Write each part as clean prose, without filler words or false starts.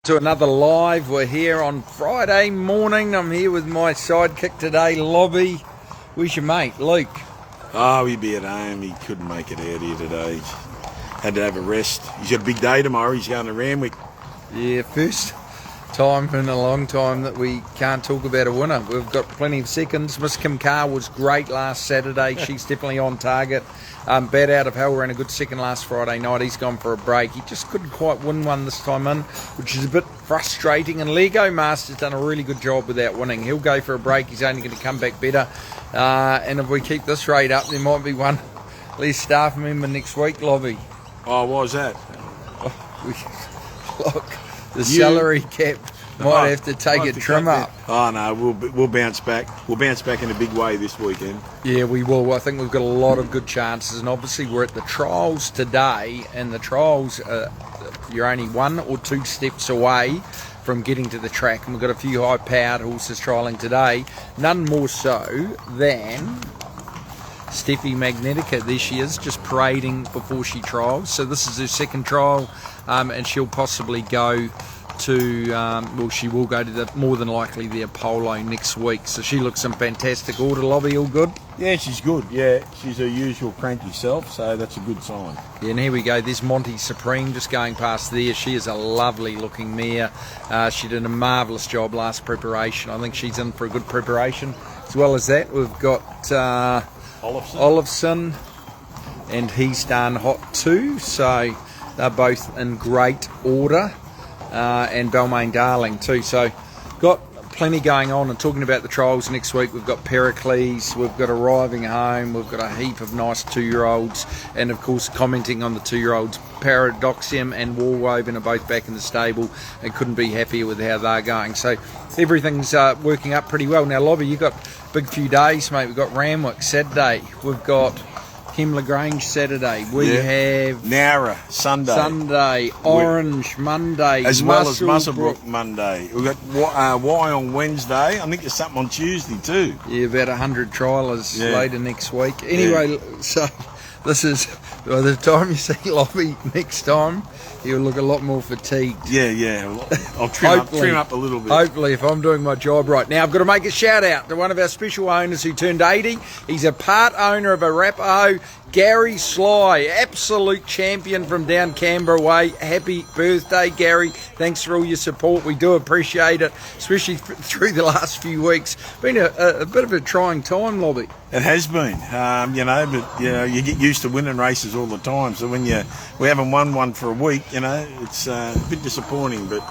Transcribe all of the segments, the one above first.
To another live. We're here on Friday morning. I'm here with my sidekick today, Lobby. Where's your mate, Luke? Oh, he'd be at home. He couldn't make it out here today. Had to have a rest. He's got a big day tomorrow. He's going to Randwick. Yeah, first time in a long time that we can't talk about a winner. We've got plenty of seconds. Miss Kim Carr was great last Saturday. She's definitely on target. Bad out of hell, ran a good second last Friday night. He's gone for a break. He just couldn't quite win one this time in, which is a bit frustrating. And Lego Master's done a really good job without winning. He'll go for a break. He's only going to come back better. And if we keep this rate up, there might be one less staff member next week, Lobby. Oh, why was that? Look, the salary cap might have to take a trim up. Oh no, we'll bounce back. We'll bounce back in a big way this weekend. Yeah, we will. I think we've got a lot of good chances, and obviously we're at the trials today, and the trials, you're only 1 or 2 steps away from getting to the track, and we've got a few high-powered horses trialling today. None more so than Steffi Magnetica. There she is, just parading before she trials. So this is her second trial, and she'll possibly go to, well, she will go to the, more than likely, the Apollo next week. So she looks in fantastic order. Lobby, all good? Yeah, she's good. Yeah, she's her usual cranky self, so that's a good sign. Yeah, and here we go. There's Monty Supreme just going past there. She is a lovely looking mare. She did a marvellous job last preparation. I think she's in for a good preparation. As well as that, we've got Olafson, and he's done hot too. So they're both in great order. And Balmain Darling too. So got plenty going on. And talking about the trials next week, we've got Pericles, we've got Arriving Home, we've got a heap of nice 2-year-olds, and of course commenting on the 2-year-olds, Paradoxium and Warwoven are both back in the stable and couldn't be happier with how they're going. So everything's working up pretty well. Now, Lobby, you've got a big few days, mate. We've got Randwick Saturday, we've got Hemler-Grange Saturday, we have Nowra Sunday, Orange Monday, as well as Muswellbrook Monday. We've got Y on Wednesday. I think there's something on Tuesday too. Yeah, about 100 trialers later next week. Anyway, so this is, by the time you see Lobby next time, you'll look a lot more fatigued. Yeah. I'll trim up a little bit. Hopefully, if I'm doing my job right. Now, I've got to make a shout out to one of our special owners who turned 80. He's a part owner of Arapaho, Gary Sly, absolute champion from down Canberra way. Happy birthday, Gary. Thanks for all your support. We do appreciate it, especially through the last few weeks. Been a bit of a trying time, Lobby. It has been, but you get used to winning races all the time. So when we haven't won one for a week, it's a bit disappointing, but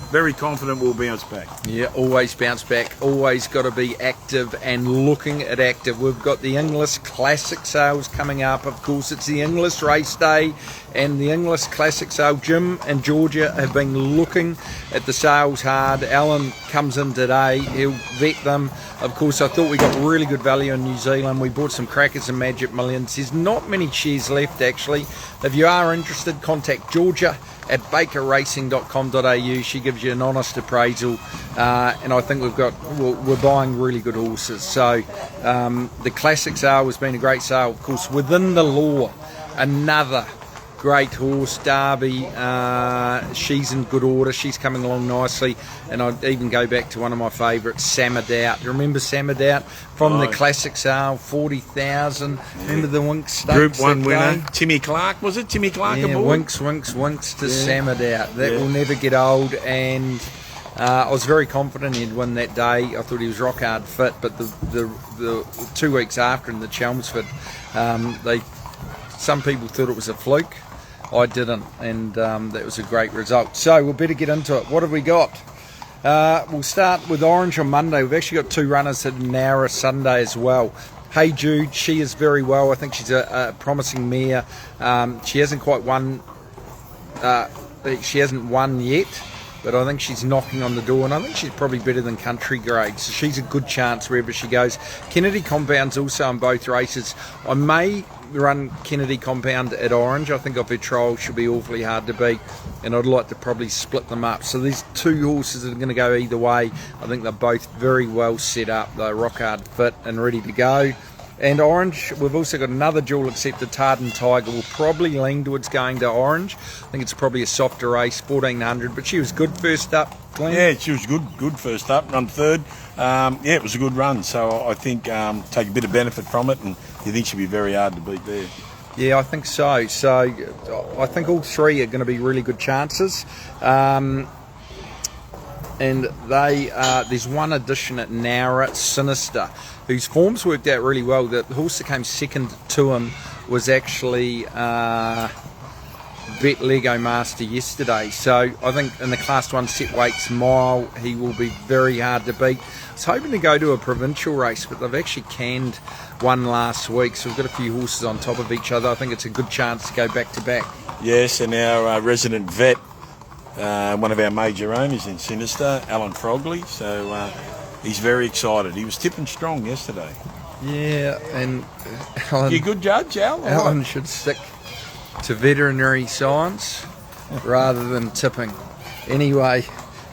very confident we'll bounce back. Yeah, always bounce back. Always got to be active and looking at active. We've got the Inglis Classic Sales coming up. Of course, it's the Inglis Race Day and the Inglis Classic Sale. Jim and Georgia have been looking at the sales hard. Alan comes in today. He'll vet them. Of course, I thought we got really good value in New Zealand. We bought some crackers and Magic Millions. There's not many shares left, actually. If you are interested, contact Georgia at bakerracing.com.au. She gives you an honest appraisal, and I think we're buying really good horses. So the classic sale has been a great sale. Of course, Within the Law, another great horse, Derby. She's in good order. She's coming along nicely. And I'd even go back to one of my favourites, Samadout. Remember Samadout from the classic sale, 40,000. Yeah. Remember the Winks Stakes? Group 1 winner. Timmy Clark, was it? Timmy Clark aboard? Winks to Samadout. That will never get old. And I was very confident he'd win that day. I thought he was rock hard fit. But the 2 weeks after in the Chelmsford, some people thought it was a fluke. I didn't, and that was a great result. So we'll better get into it. What have we got? We'll start with Orange on Monday. We've actually got 2 runners at Nowra Sunday as well. Hey Jude, she is very well. I think she's a promising mare. She hasn't quite won. She hasn't won yet, but I think she's knocking on the door, and I think she's probably better than country grade. So she's a good chance wherever she goes. Kennedy Compound's also in both races. I may run Kennedy Compound at Orange. I think off her trial she'll be awfully hard to beat, and I'd like to probably split them up. So these 2 horses that are going to go either way. I think they're both very well set up. They're rock hard fit and ready to go. And Orange, we've also got another dual accepted Tartan Tiger. We'll probably lean towards going to Orange. I think it's probably a softer race, 1400, but she was good first up, Glenn. Yeah, she was good first up, run third. It was a good run, so I think take a bit of benefit from it, and you think she'll be very hard to beat there. Yeah, I think so. So I think all three are going to be really good chances. And there's one addition at Nowra, Sinister, whose form's worked out really well. The horse that came second to him was actually Bet Lego Master yesterday. So I think in the Class 1 set weights mile, he will be very hard to beat. I was hoping to go to a provincial race, but they've actually canned one last week, so we've got a few horses on top of each other. I think it's a good chance to go back to back. Yes, and our resident vet, one of our major owners in Sinister, Alan Frogley, so he's very excited. He was tipping strong yesterday. Yeah, and Alan, you a good judge, Al? Alan should stick to veterinary science rather than tipping. Anyway,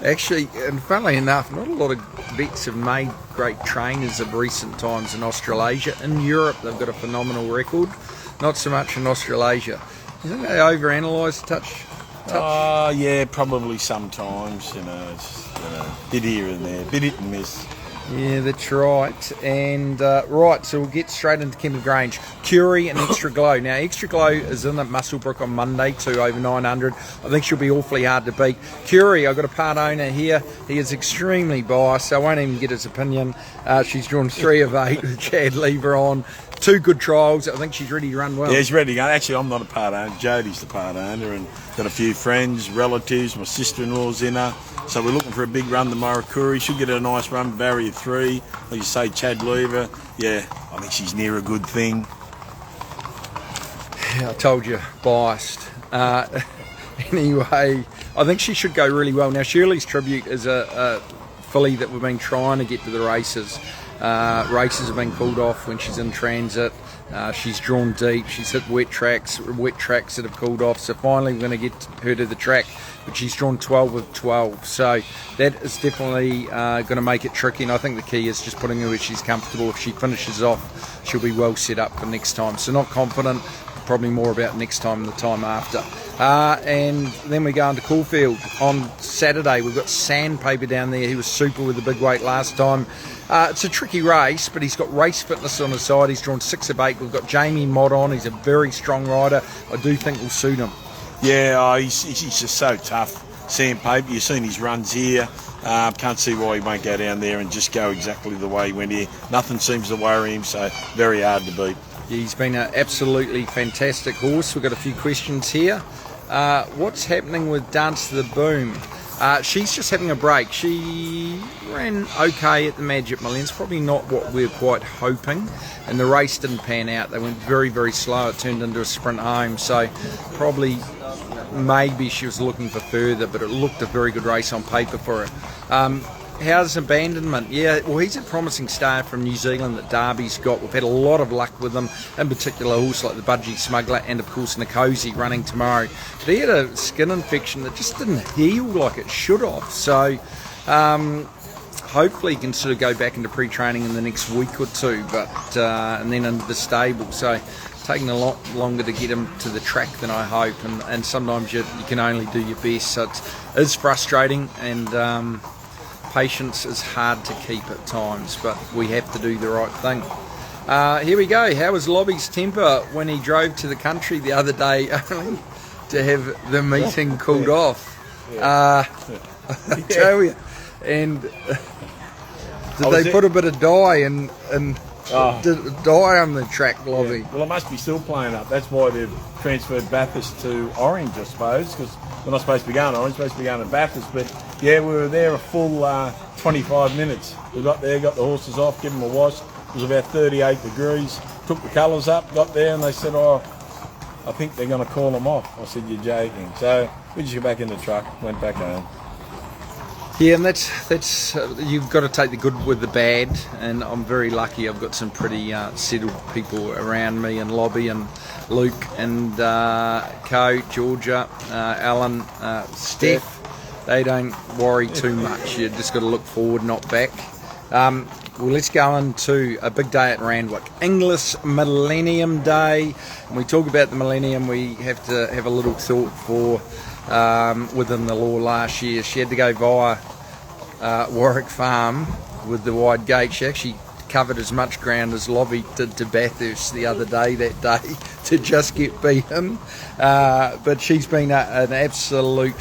actually, and funnily enough, not a lot of vets have made great trainers of recent times in Australasia. In Europe, they've got a phenomenal record. Not so much in Australasia. You think they overanalyse touch? Yeah, probably sometimes. It's bit here and there, bit hit and miss. Yeah, that's right. And right, so we'll get straight into Kemper Grange. Curie and Extra Glow. Now, Extra Glow is in at Muswellbrook on Monday, 2 over 900. I think she'll be awfully hard to beat. Curie, I've got a part owner here. He is extremely biased, so I won't even get his opinion. She's drawn 3 of 8 with Chad Lever on. 2 good trials. I think she's ready to run well. Yeah, she's ready to go. Actually, I'm not a part owner. Jodie's the part owner, and got a few friends, relatives. My sister-in-law's in her. So we're looking for a big run tomorrow. Curie should get a nice run, barrier 3. Like you say, Chad Lever. Yeah, I think she's near a good thing. Yeah, I told you, biased. Anyway, I think she should go really well. Now, Shirley's Tribute is a filly that we've been trying to get to the races. Races have been called off when she's in transit. She's drawn deep. She's hit wet tracks that have called off. So finally we're going to get her to the track. But she's drawn 12 of 12. So that is definitely going to make it tricky. And I think the key is just putting her where she's comfortable. If she finishes off, she'll be well set up for next time. So not confident. Probably more about next time and the time after. And then we go into Caulfield on Saturday. We've got Sandpaper down there. He was super with the big weight last time. It's a tricky race, but he's got race fitness on his side. He's drawn 6 of 8. We've got Jamie Mott on. He's a very strong rider. I do think will suit him. Yeah, he's just so tough. Sandpaper, you've seen his runs here. Can't see why he won't go down there and just go exactly the way he went here. Nothing seems to worry him, so very hard to beat. He's been an absolutely fantastic horse. We've got a few questions here. What's happening with Dance to the Boom? She's just having a break. She ran okay at the Magic Millions, probably not what we were quite hoping, and the race didn't pan out. They went very, very slow. It turned into a sprint home, so probably maybe she was looking for further, but it looked a very good race on paper for her. How's Abandonment? Yeah, well, he's a promising star from New Zealand that Derby's got. We've had a lot of luck with him, in particular horse like the Budgie Smuggler and, of course, Nikosi running tomorrow. But he had a skin infection that just didn't heal like it should have. So hopefully he can sort of go back into pre-training in the next week or two, but and then into the stable. So taking a lot longer to get him to the track than I hope, and sometimes you can only do your best. So it is frustrating, and patience is hard to keep at times, but we have to do the right thing. Here we go. How was Lobby's temper when he drove to the country the other day only to have the meeting called off? I tell you. And did they put a bit of dye and dye on the track, Lobby? Yeah. Well, it must be still playing up. That's why they've transferred Bathurst to Orange, I suppose, because we're not supposed to be going to Orange, we're supposed to be going to Bathurst. But yeah, we were there a full 25 minutes. We got there, got the horses off, give them a wash. It was about 38 degrees. Took the colours up, got there, and they said, I think they're going to call them off. I said, you're joking. So we just got back in the truck, went back home. Yeah, and that's you've got to take the good with the bad, and I'm very lucky. I've got some pretty settled people around me, and Lobby and Luke and Co, Georgia, Alan, Steph. They don't worry too much. You just got to look forward, not back. Well, let's go into a big day at Randwick. English Millennium Day. When we talk about the Millennium, we have to have a little thought for within the law last year. She had to go via Warwick Farm with the wide gate. She actually covered as much ground as Lobby did to Bathurst the other day, that day, to just get beaten. But she's been an absolute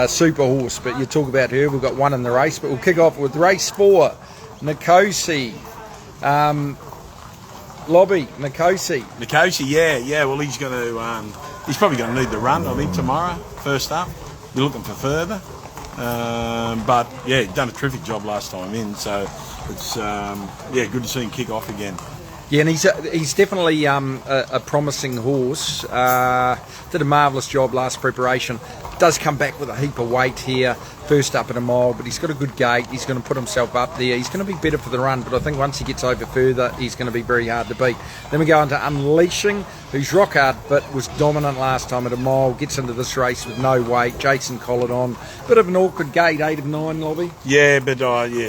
super horse. But you talk about her, we've got one in the race, but we'll kick off with race 4, Nikosi. Lobby, Nikosi. Nikosi, yeah. Well, he's probably going to need the run, I think, tomorrow, first up. We're looking for further. But, yeah, he's done a terrific job last time in, so it's, good to see him kick off again. Yeah, and he's definitely a promising horse. Did a marvellous job last preparation. Does come back with a heap of weight here, first up at a mile, but he's got a good gait. He's going to put himself up there. He's going to be better for the run, but I think once he gets over further, he's going to be very hard to beat. Then we go on to Unleashing, who's rock hard, but was dominant last time at a mile. Gets into this race with no weight. Jason collared on. Bit of an awkward gait, 8 of 9, Lobby. Yeah, but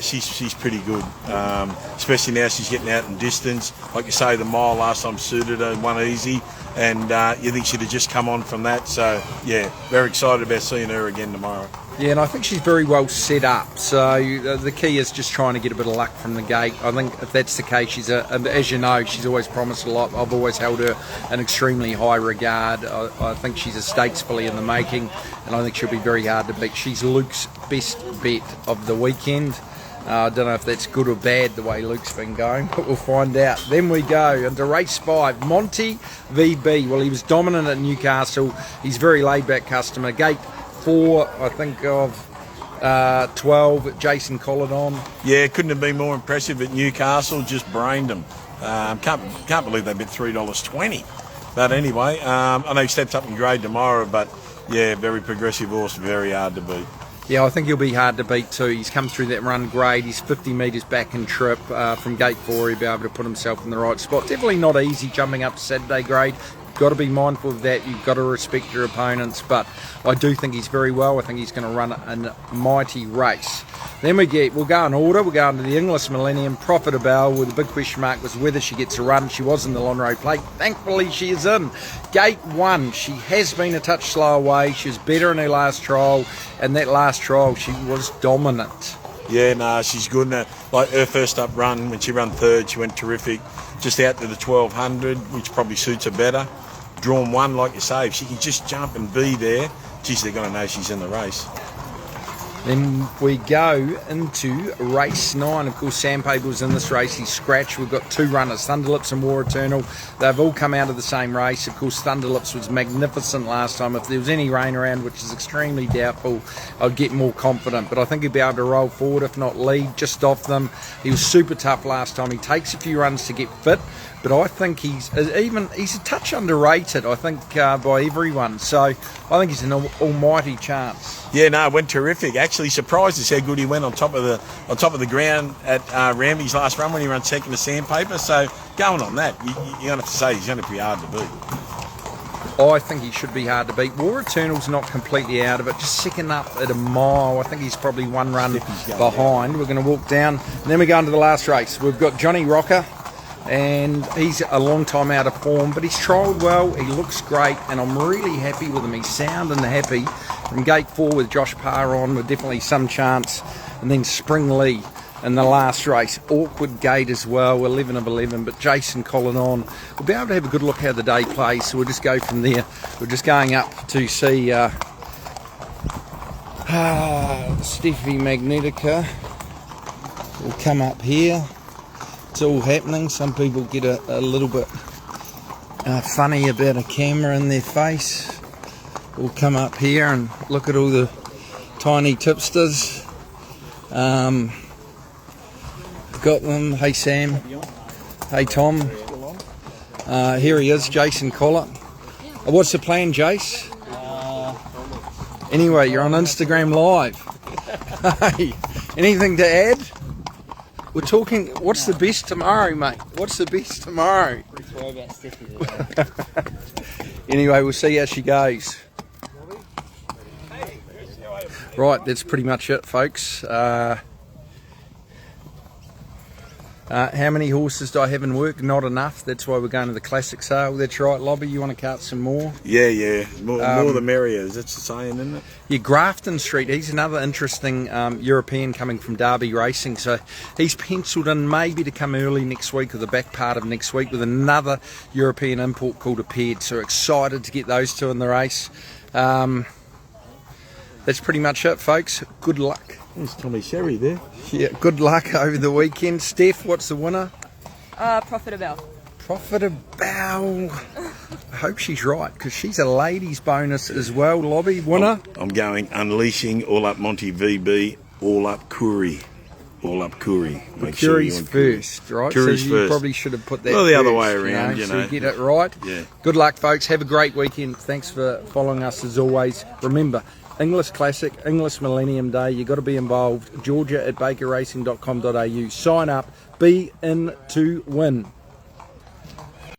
she's pretty good, especially now she's getting out in distance. Like you say, the mile last time suited her, one easy, and you think she'd have just come on from that. So, yeah, very excited about seeing her again tomorrow. Yeah, and I think she's very well set up. So the key is just trying to get a bit of luck from the gate. I think if that's the case, as you know, she's always promised a lot. I've always held her in extremely high regard. I think she's a stakes filly in the making, and I think she'll be very hard to beat. She's Luke's best bet of the weekend. I don't know if that's good or bad the way Luke's been going, but we'll find out. Then we go into race 5, Monty VB. Well, he was dominant at Newcastle. He's a very laid-back customer. Gate 4, I think, of 12, Jason collared on. Yeah, couldn't have been more impressive at Newcastle. Just brained them. Can't believe they bid $3.20. But anyway, I know he steps up in grade tomorrow, but yeah, very progressive horse, very hard to beat. Yeah, I think he'll be hard to beat too. He's come through that run grade. He's 50 metres back in trip from gate 4. He'll be able to put himself in the right spot. Definitely not easy jumping up to Saturday grade. Got to be mindful of that. You've got to respect your opponents, but I do think he's very well. I think he's going to run a mighty race. Then we'll go in order. We'll go into the English Millennium, Profitable, with a big question mark was whether she gets a run. She was in the Lonhro Plate. Thankfully, she is in. Gate 1, she has been a touch slow away. She was better in her last trial, and that last trial, she was dominant. Yeah, no, she's good. Like her first up run, when she ran third, she went terrific. Just out to the 1200, which probably suits her better. Drawn 1, like you say, if she can just jump and be there, geez, they're going to know she's in the race. Then we go into race 9. Of course, Sandpaper was in this race. He's scratched. We've got 2 runners, Thunderlips and War Eternal. They've all come out of the same race. Of course, Thunderlips was magnificent last time. If there was any rain around, which is extremely doubtful, I'd get more confident. But I think he'd be able to roll forward, if not lead, just off them. He was super tough last time. He takes a few runs to get fit. But I think he's a touch underrated, I think, by everyone. So I think he's an almighty chance. Yeah, no, it went terrific. Actually, surprised us how good he went on top of the ground at Ramby's last run when he ran second to Sandpaper. So going on that, you're going to have to say he's going to be hard to beat. I think he should be hard to beat. War Eternal's not completely out of it, just second up at a mile. I think he's probably 1 run behind. We're going to walk down, and then we go into the last race. We've got Johnny Rocker. And he's a long time out of form, but he's trialled well. He looks great, and I'm really happy with him. He's sound and happy. From gate 4 with Josh Parr on, with definitely some chance. And then Spring Lee in the last race. Awkward gate as well, 11 of 11, but Jason collared on. We'll be able to have a good look how the day plays, so we'll just go from there. We're just going up to see Steffi Magnetica. We'll come up here. It's all happening. Some people get a little bit funny about a camera in their face. We'll come up here and look at all the tiny tipsters. Got them. Hey Sam. Hey Tom. Here he is, Jason Collar. What's the plan, Jace? Anyway, you're on Instagram Live. Hey, anything to add? We're talking, what's the best tomorrow, mate? What's the best tomorrow? Anyway, we'll see how she goes. Right, that's pretty much it, folks. How many horses do I have in work? Not enough. That's why we're going to the classic sale. That's right, Lobby. You want to cart some more? Yeah. More the merrier. That's the saying, isn't it? Yeah, Grafton Street. He's another interesting European coming from Derby Racing. So he's penciled in maybe to come early next week or the back part of next week with another European import called Appeared. So excited to get those two in the race. That's pretty much it, folks. Good luck. There's Tommy Sherry there. Yeah, good luck over the weekend. Steph, what's the winner? Profitable. Profitable. I hope she's right, because she's a ladies bonus as well. Lobby, winner? I'm going Unleashing, All Up Monty VB, All Up Curry. All Up Curry. Make sure Curry's first, right? Curry's so you first. Probably should have put that the first, other way around, So you get it right. Yeah. Good luck, folks. Have a great weekend. Thanks for following us as always. Remember, English Classic, English Millennium Day. You've got to be involved. Georgia at bakerracing.com.au. Sign up. Be in to win.